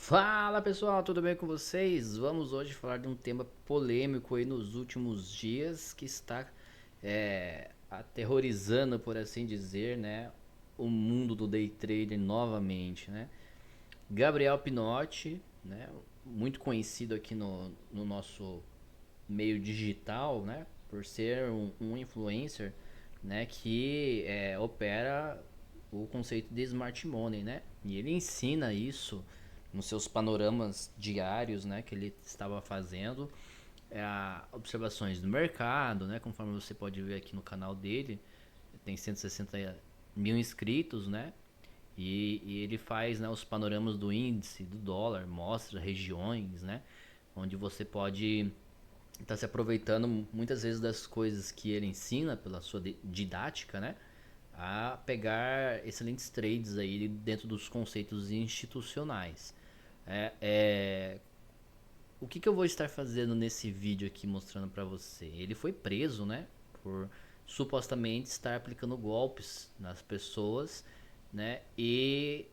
Fala pessoal, tudo bem com vocês? Vamos hoje falar de um tema polêmico aí nos últimos dias que está aterrorizando, por assim dizer, né, o mundo do day trader novamente, né? Gabriel Pinotti, né, muito conhecido aqui no nosso meio digital, né, por ser um influencer, né, que opera o conceito de smart money, né, e ele ensina isso nos seus panoramas diários, né, que ele estava fazendo, observações do mercado, né, conforme você pode ver aqui no canal dele, tem 160 mil inscritos, né, e ele faz, né, os panoramas do índice, do dólar, mostra regiões, né, onde você pode estar se aproveitando muitas vezes das coisas que ele ensina pela sua didática, né, a pegar excelentes trades aí dentro dos conceitos institucionais. É, é, o que eu vou estar fazendo nesse vídeo aqui mostrando para você? Ele foi preso, né, por supostamente estar aplicando golpes nas pessoas, né, e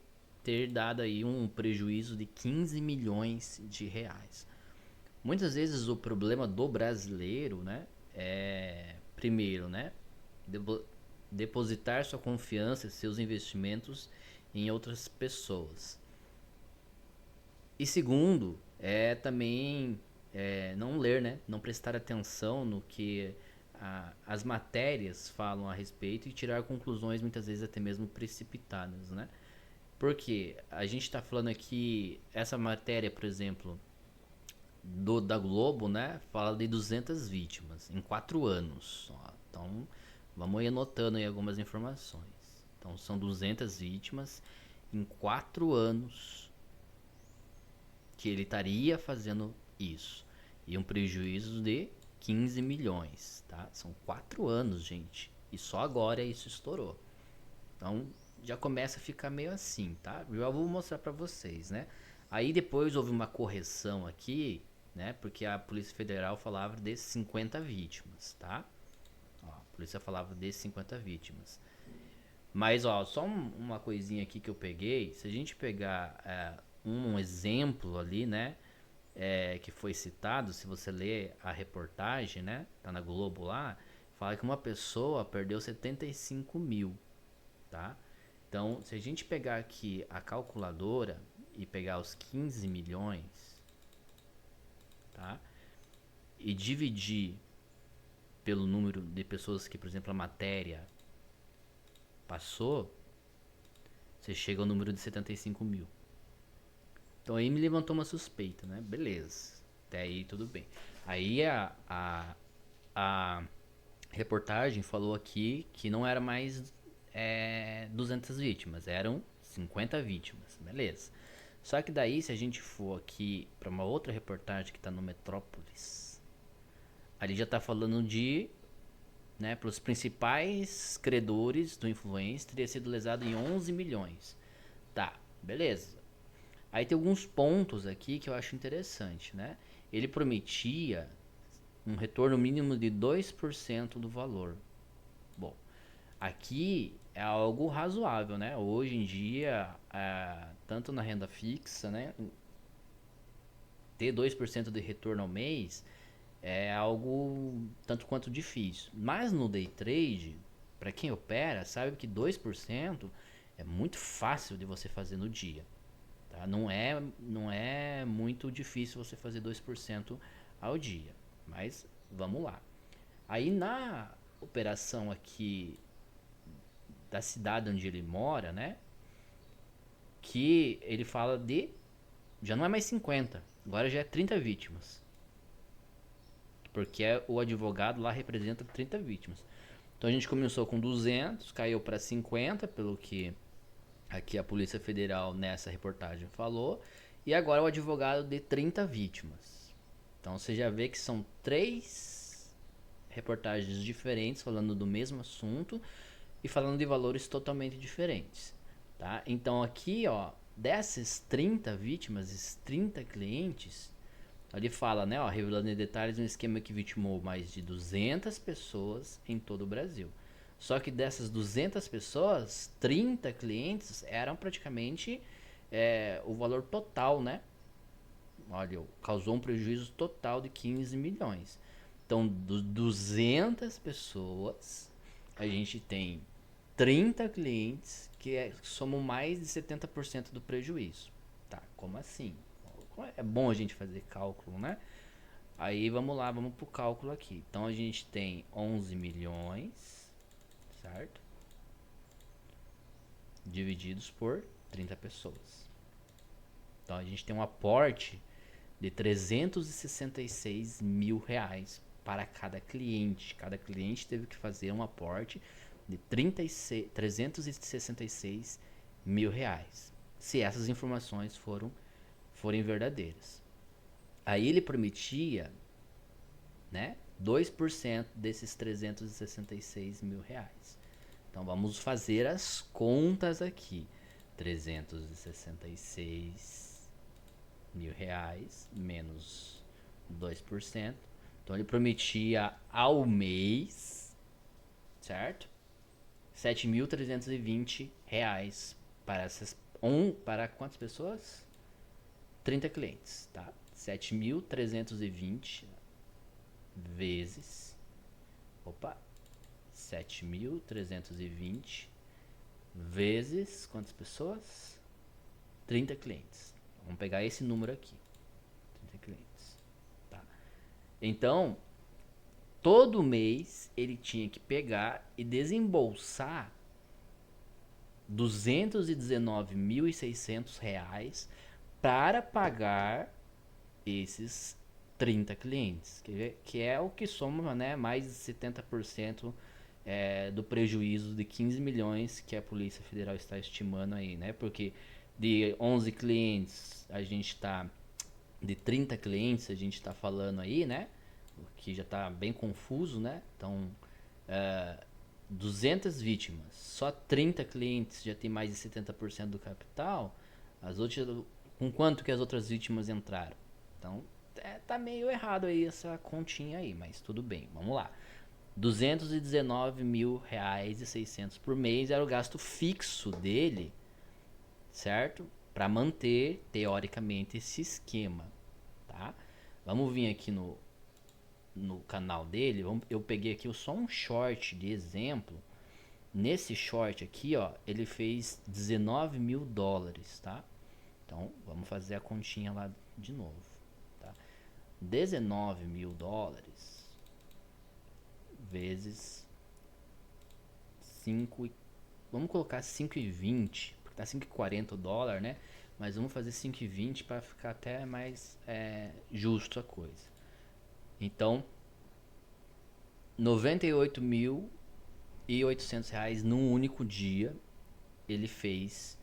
ter dado aí um prejuízo de 15 milhões de reais. Muitas vezes o problema do brasileiro, né, é primeiro, né, depositar sua confiança e seus investimentos em outras pessoas. E segundo, é também não ler, né? Não prestar atenção no que as matérias falam a respeito e tirar conclusões muitas vezes até mesmo precipitadas, né? Porque a gente está falando aqui, essa matéria, por exemplo, da Globo, né? Fala de 200 vítimas em 4 anos. Ó. Então, vamos ir anotando aí algumas informações. Então, são 200 vítimas em 4 anos que ele estaria fazendo isso. E um prejuízo de 15 milhões, tá? São 4 anos, gente. E só agora isso estourou. Então já começa a ficar meio assim, tá? Eu já vou mostrar pra vocês, né? Aí depois houve uma correção aqui, né? Porque a Polícia Federal falava de 50 vítimas, tá? Ó, a polícia falava de 50 vítimas. Mas, ó, só uma coisinha aqui que eu peguei. Se a gente pegar um exemplo ali, né? Que foi citado, se você ler a reportagem, né? Tá na Globo lá, fala que uma pessoa perdeu 75 mil, tá? Então, se a gente pegar aqui a calculadora e pegar os 15 milhões, tá? E dividir pelo número de pessoas que, por exemplo, a matéria passou, você chega ao número de 75 mil. Então aí me levantou uma suspeita, né? Beleza. Até aí tudo bem. Aí a reportagem falou aqui que não era mais 200 vítimas, eram 50 vítimas, beleza. Só que daí, se a gente for aqui para uma outra reportagem que está no Metrópolis, ali já está falando de, né, para os principais credores do influencer, teria sido lesado em 11 milhões. Tá, beleza. Aí tem alguns pontos aqui que eu acho interessante, né? Ele prometia um retorno mínimo de 2% do valor. Bom, aqui é algo razoável, né? Hoje em dia, tanto na renda fixa, né? Ter 2% de retorno ao mês é algo tanto quanto difícil. Mas no day trade, para quem opera, sabe que 2% é muito fácil de você fazer no dia. Tá? Não é muito difícil você fazer 2% ao dia. Mas vamos lá. Aí na operação aqui da cidade onde ele mora, né? Que ele fala de. Já não é mais 50, agora já é 30 vítimas. Porque o advogado lá representa 30 vítimas. Então a gente começou com 200, caiu para 50, pelo que aqui a Polícia Federal nessa reportagem falou. E agora o advogado de 30 vítimas. Então você já vê que são 3 reportagens diferentes falando do mesmo assunto e falando de valores totalmente diferentes, tá? Então aqui, ó, dessas 30 vítimas, esses 30 clientes, ele fala, né, ó, revelando em detalhes um esquema que vitimou mais de 200 pessoas em todo o Brasil. Só que dessas 200 pessoas, 30 clientes eram praticamente o valor total, né? Olha, causou um prejuízo total de 15 milhões. Então, dos 200 pessoas, a gente tem 30 clientes que somam mais de 70% do prejuízo. Tá, como assim? É bom a gente fazer cálculo, né? Aí vamos lá, vamos pro cálculo aqui. Então a gente tem 11 milhões, certo? Divididos por 30 pessoas. Então a gente tem um aporte de 366 mil reais para cada cliente. Cada cliente teve que fazer um aporte de 366 mil reais. Se essas informações forem verdadeiras. Aí ele prometia, né, 2% desses 366 mil reais. Então vamos fazer as contas aqui. 366 mil reais menos 2%. Então ele prometia ao mês, certo? 7.320 reais para para quantas pessoas? 30 clientes, tá? 7.320 vezes, opa, 7.320 vezes quantas pessoas? 30 clientes. Vamos pegar esse número aqui. 30 clientes. Tá? Então, todo mês ele tinha que pegar e desembolsar R$ 219.600 para pagar esses 30 clientes, que é o que soma, né, mais de 70% do prejuízo de 15 milhões que a Polícia Federal está estimando aí, né? Porque de 11 clientes, de 30 clientes, a gente está falando aí, né? O que já está bem confuso, né? Então, 200 vítimas, só 30 clientes já tem mais de 70% do capital. As outras, com quanto que as outras vítimas entraram? Então, tá meio errado aí essa continha aí, mas tudo bem, vamos lá. 219 mil reais e 600 por mês era o gasto fixo dele, certo? Para manter, teoricamente, esse esquema, tá? Vamos vir aqui no canal dele, eu peguei aqui só um short de exemplo. Nesse short aqui, ó, ele fez 19 mil dólares, tá? Então, vamos fazer a continha lá de novo, tá? 19 mil dólares vezes 5, vamos colocar 5,20, porque tá 5,40 o dólar, né? Mas vamos fazer 5,20 para ficar até mais justo a coisa. Então, 98.800 reais num único dia ele fez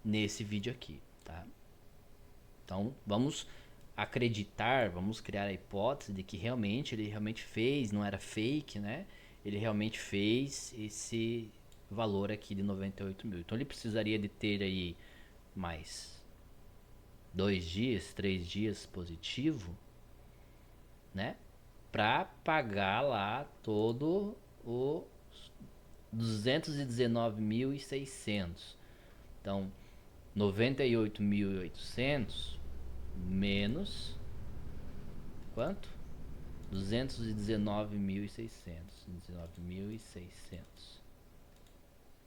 nesse vídeo aqui, tá? Então, vamos acreditar, vamos criar a hipótese de que ele realmente fez, não era fake, né? Ele realmente fez esse valor aqui de 98 mil. Então ele precisaria de ter aí mais 2 dias, 3 dias positivo, né? Para pagar lá todo o 219.600. Então, 98.800 menos quanto? 219.600. 19.600.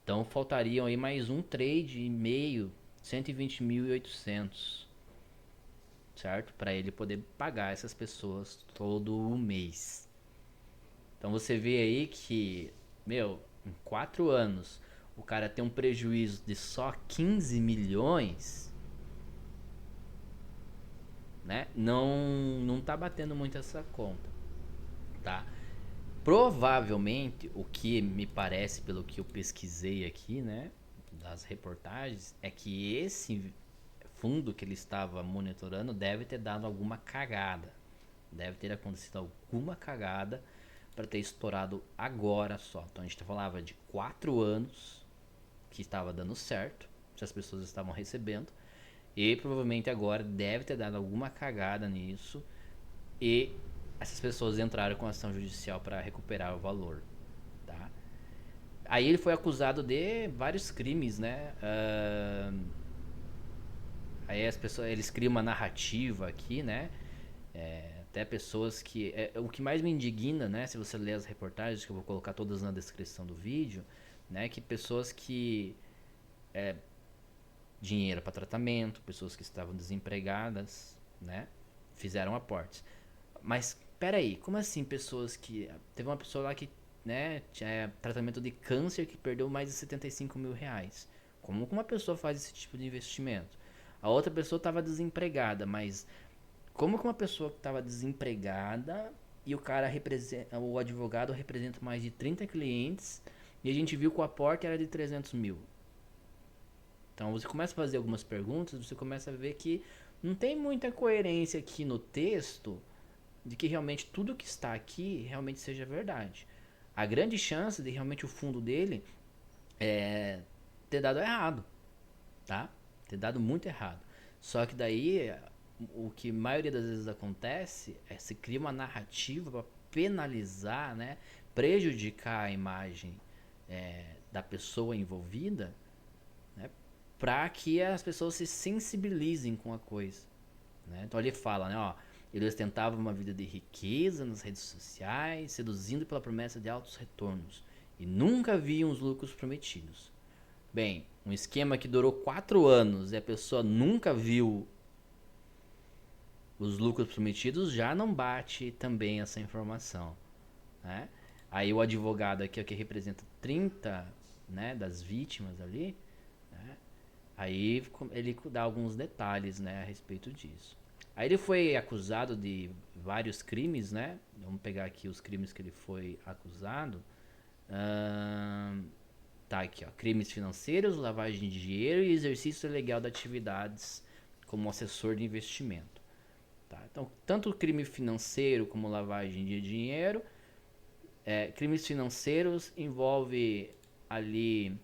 Então faltariam aí mais um trade e meio, 120.800, certo? Para ele poder pagar essas pessoas todo o mês. Então você vê aí que, meu, em 4 anos o cara tem um prejuízo de só 15 milhões, né? Não tá batendo muito essa conta, tá? Provavelmente, o que me parece pelo que eu pesquisei aqui, né, das reportagens, é que esse fundo que ele estava monitorando deve ter dado alguma cagada. Deve ter acontecido alguma cagada para ter estourado agora só. Então a gente falava de 4 anos que estava dando certo, se as pessoas estavam recebendo, e provavelmente agora deve ter dado alguma cagada nisso e essas pessoas entraram com ação judicial para recuperar o valor, tá? Aí ele foi acusado de vários crimes, né? Aí as pessoas, eles criam uma narrativa aqui, né? Até pessoas que... o que mais me indigna, né? Se você ler as reportagens, que eu vou colocar todas na descrição do vídeo, né? Que pessoas que... dinheiro para tratamento, pessoas que estavam desempregadas, né? Fizeram aportes. Mas, peraí, como assim pessoas que... Teve uma pessoa lá que, né? Tinha tratamento de câncer que perdeu mais de 75 mil reais. Como que uma pessoa faz esse tipo de investimento? A outra pessoa estava desempregada, mas como que uma pessoa que estava desempregada e o cara representa, o advogado representa mais de 30 clientes e a gente viu que o aporte era de 300 mil. Então você começa a fazer algumas perguntas, você começa a ver que não tem muita coerência aqui no texto de que realmente tudo que está aqui realmente seja verdade. A grande chance de realmente o fundo dele ter dado errado, tá? Ter dado muito errado. Só que daí o que a maioria das vezes acontece é se cria uma narrativa para penalizar, né? Prejudicar a imagem da pessoa envolvida, né? Para que as pessoas se sensibilizem com a coisa. Né? Então ele fala, né, ó, eles tentavam uma vida de riqueza nas redes sociais, seduzindo pela promessa de altos retornos, e nunca viam os lucros prometidos. Bem, um esquema que durou 4 anos e a pessoa nunca viu os lucros prometidos já não bate também essa informação. Né? Aí o advogado aqui, que representa 30, né, das vítimas ali, né, aí ele dá alguns detalhes, né, a respeito disso. Aí ele foi acusado de vários crimes, né? Vamos pegar aqui os crimes que ele foi acusado. Tá aqui, ó. Crimes financeiros, lavagem de dinheiro e exercício ilegal de atividades como assessor de investimento. Tá? Então, tanto o crime financeiro como lavagem de dinheiro. Crimes financeiros envolve ali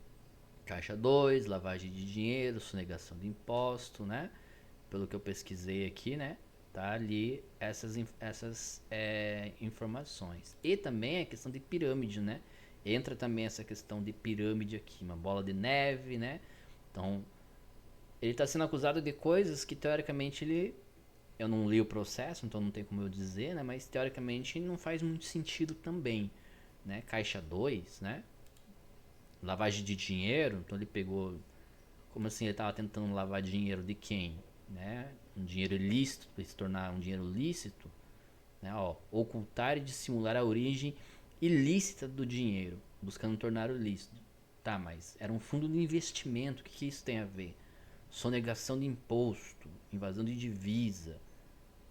Caixa 2, lavagem de dinheiro, sonegação de imposto, né? Pelo que eu pesquisei aqui, né? Tá ali essas informações. E também a questão de pirâmide, né? Entra também essa questão de pirâmide aqui, uma bola de neve, né? Então, ele está sendo acusado de coisas que teoricamente ele... Eu não li o processo, então não tem como eu dizer, né? Mas teoricamente não faz muito sentido também, né? Caixa 2, né? Lavagem de dinheiro, então ele pegou... Como assim ele estava tentando lavar dinheiro de quem? Né? Um dinheiro ilícito para se tornar um dinheiro lícito, né? Ó, ocultar e dissimular a origem ilícita do dinheiro, buscando tornar o lícito. Tá, mas era um fundo de investimento, o que isso tem a ver? Sonegação de imposto, invasão de divisa,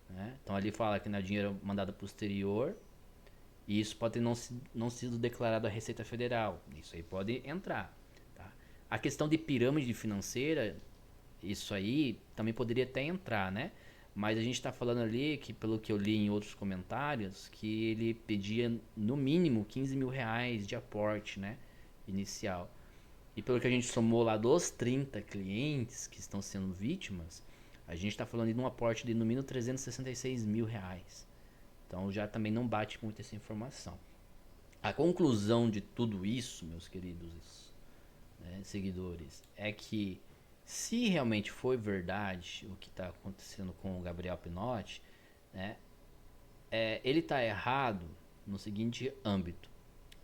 né? Então ali fala que não é dinheiro mandado posterior e isso pode ter não sido declarado à Receita Federal. Isso aí pode entrar. Tá? A questão de pirâmide financeira, isso aí também poderia até entrar, né? Mas a gente está falando ali que, pelo que eu li em outros comentários, que ele pedia no mínimo 15 mil reais de aporte, né? Inicial. E pelo que a gente somou lá dos 30 clientes que estão sendo vítimas, a gente está falando de um aporte de no mínimo 366 mil reais. Então já também não bate muito essa informação. A conclusão de tudo isso, meus queridos, né, seguidores, é que se realmente foi verdade o que está acontecendo com o Gabriel Pinotti, né, ele está errado no seguinte âmbito.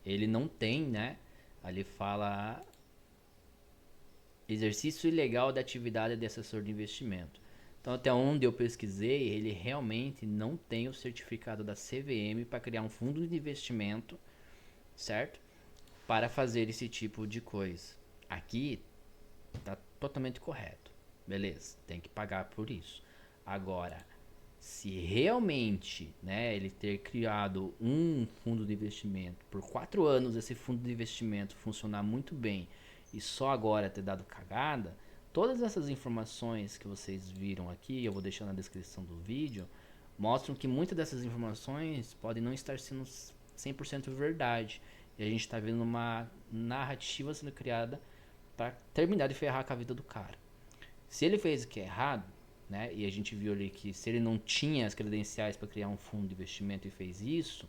Ele não tem, né? Ali fala exercício ilegal da atividade de assessor de investimento. Então, até onde eu pesquisei, ele realmente não tem o certificado da CVM para criar um fundo de investimento, certo? Para fazer esse tipo de coisa. Aqui tá totalmente correto. Beleza, tem que pagar por isso. Agora, se realmente, né, ele ter criado um fundo de investimento por 4 anos, esse fundo de investimento funcionar muito bem e só agora ter dado cagada, todas essas informações que vocês viram aqui, eu vou deixar na descrição do vídeo, mostram que muitas dessas informações podem não estar sendo 100% verdade. E a gente está vendo uma narrativa sendo criada para terminar de ferrar com a vida do cara. Se ele fez o que é errado, né, e a gente viu ali que se ele não tinha as credenciais para criar um fundo de investimento e fez isso,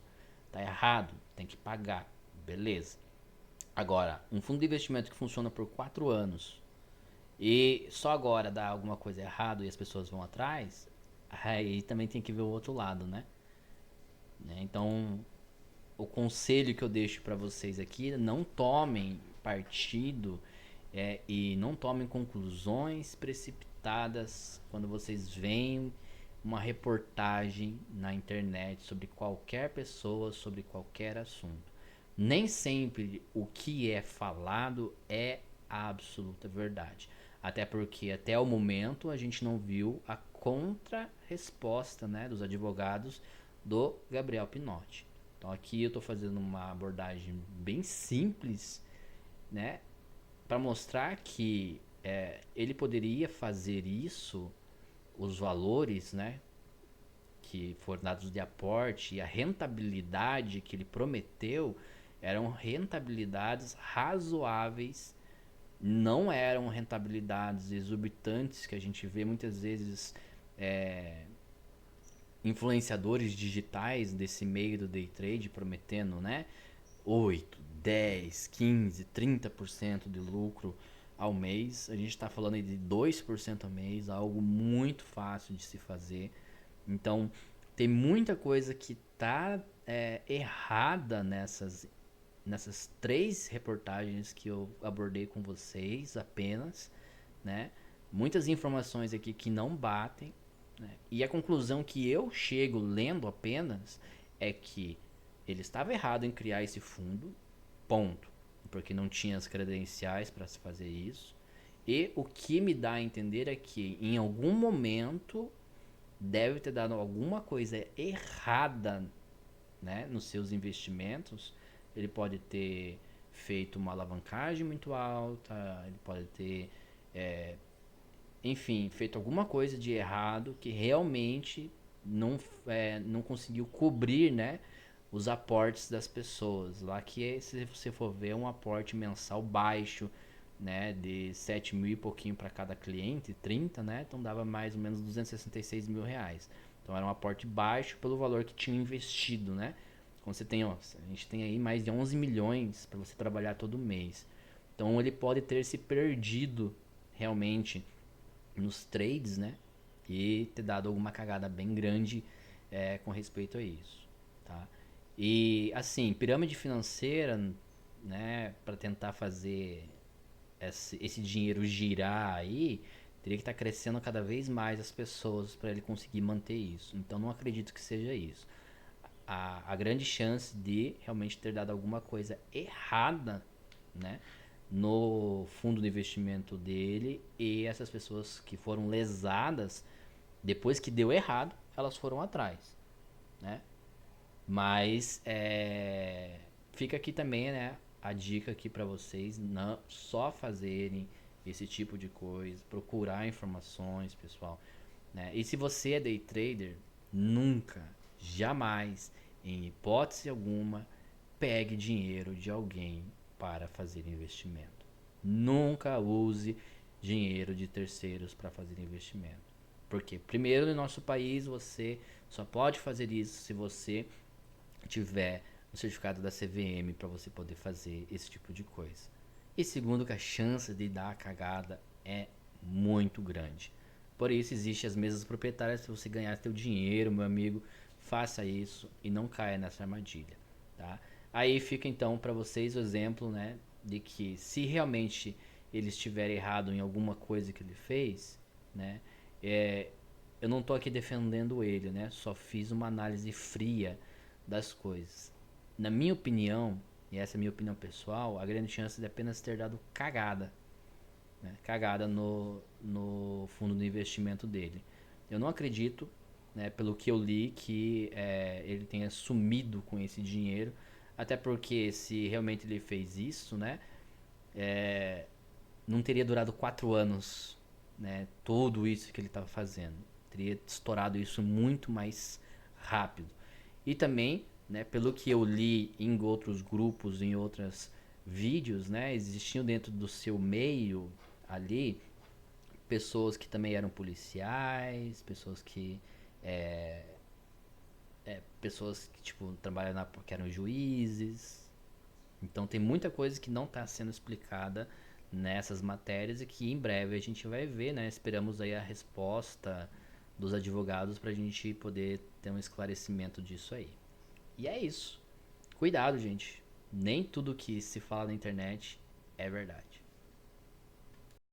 tá errado, tem que pagar, beleza. Agora, um fundo de investimento que funciona por 4 anos e só agora dá alguma coisa errado e as pessoas vão atrás, aí também tem que ver o outro lado, né? Então, o conselho que eu deixo para vocês aqui, não tomem partido e não tomem conclusões precipitadas quando vocês veem uma reportagem na internet sobre qualquer pessoa, sobre qualquer assunto. Nem sempre o que é falado é a absoluta verdade. Até porque até o momento a gente não viu a contra-resposta, né, dos advogados do Gabriel Pinotti. Então aqui eu estou fazendo uma abordagem bem simples, né, para mostrar que ele poderia fazer isso, os valores, né, que foram dados de aporte e a rentabilidade que ele prometeu eram rentabilidades razoáveis, não eram rentabilidades exorbitantes que a gente vê muitas vezes influenciadores digitais desse meio do day trade prometendo, né? 8, 10, 15, 30% de lucro ao mês. A gente está falando aí de 2% ao mês, algo muito fácil de se fazer. Então, tem muita coisa que tá errada nessas 3 reportagens que eu abordei com vocês apenas, né? Muitas informações aqui que não batem, né? E a conclusão que eu chego lendo apenas é que ele estava errado em criar esse fundo, ponto, porque não tinha as credenciais para se fazer isso. E o que me dá a entender é que em algum momento deve ter dado alguma coisa errada, né, nos seus investimentos. Ele pode ter feito uma alavancagem muito alta, ele pode ter, enfim, feito alguma coisa de errado que realmente não conseguiu cobrir, né, os aportes das pessoas. Lá que, se você for ver, um aporte mensal baixo, né, de 7 mil e pouquinho para cada cliente, 30, né, então dava mais ou menos 266 mil reais. Então era um aporte baixo pelo valor que tinha investido, né? Quando você tem, ó, a gente tem aí mais de 11 milhões para você trabalhar todo mês. Então ele pode ter se perdido realmente nos trades, né? E ter dado alguma cagada bem grande com respeito a isso, tá? E assim, pirâmide financeira, né? Para tentar fazer esse dinheiro girar aí, teria que estar crescendo cada vez mais as pessoas para ele conseguir manter isso. Então não acredito que seja isso. A grande chance de realmente ter dado alguma coisa errada, né, no fundo de investimento dele, e essas pessoas que foram lesadas depois que deu errado, elas foram atrás, né? Mas fica aqui também, né, a dica aqui para vocês não só fazerem esse tipo de coisa, procurar informações, pessoal, né? E se você é day trader, nunca, jamais, em hipótese alguma, pegue dinheiro de alguém para fazer investimento. Nunca use dinheiro de terceiros para fazer investimento. Porque, primeiro, no nosso país, você só pode fazer isso se você tiver o certificado da CVM para você poder fazer esse tipo de coisa. E segundo, que a chance de dar a cagada é muito grande. Por isso existe as mesas proprietárias para você ganhar seu dinheiro, meu amigo. Faça isso e não caia nessa armadilha, tá? Aí fica então para vocês o exemplo, né, de que se realmente ele estiver errado em alguma coisa que ele fez, né, é, eu não estou aqui defendendo ele, né? Só fiz uma análise fria das coisas. Na minha opinião, e essa é a minha opinião pessoal, a grande chance de apenas ter dado cagada, né? Cagada no fundo de investimento dele. Eu não acredito, né, pelo que eu li, que ele tenha sumido com esse dinheiro, até porque se realmente ele fez isso, né, não teria durado 4 anos, né, tudo isso que ele estava fazendo. Teria estourado isso muito mais rápido. E também, né, pelo que eu li em outros grupos, em outros vídeos, né, existiam dentro do seu meio ali pessoas que também eram policiais, pessoas que tipo trabalham que eram juízes, Então tem muita coisa que não está sendo explicada nessas matérias e que em breve a gente vai ver, né? Esperamos aí a resposta dos advogados para a gente poder ter um esclarecimento disso aí. E é isso. Cuidado, gente. Nem tudo que se fala na internet é verdade.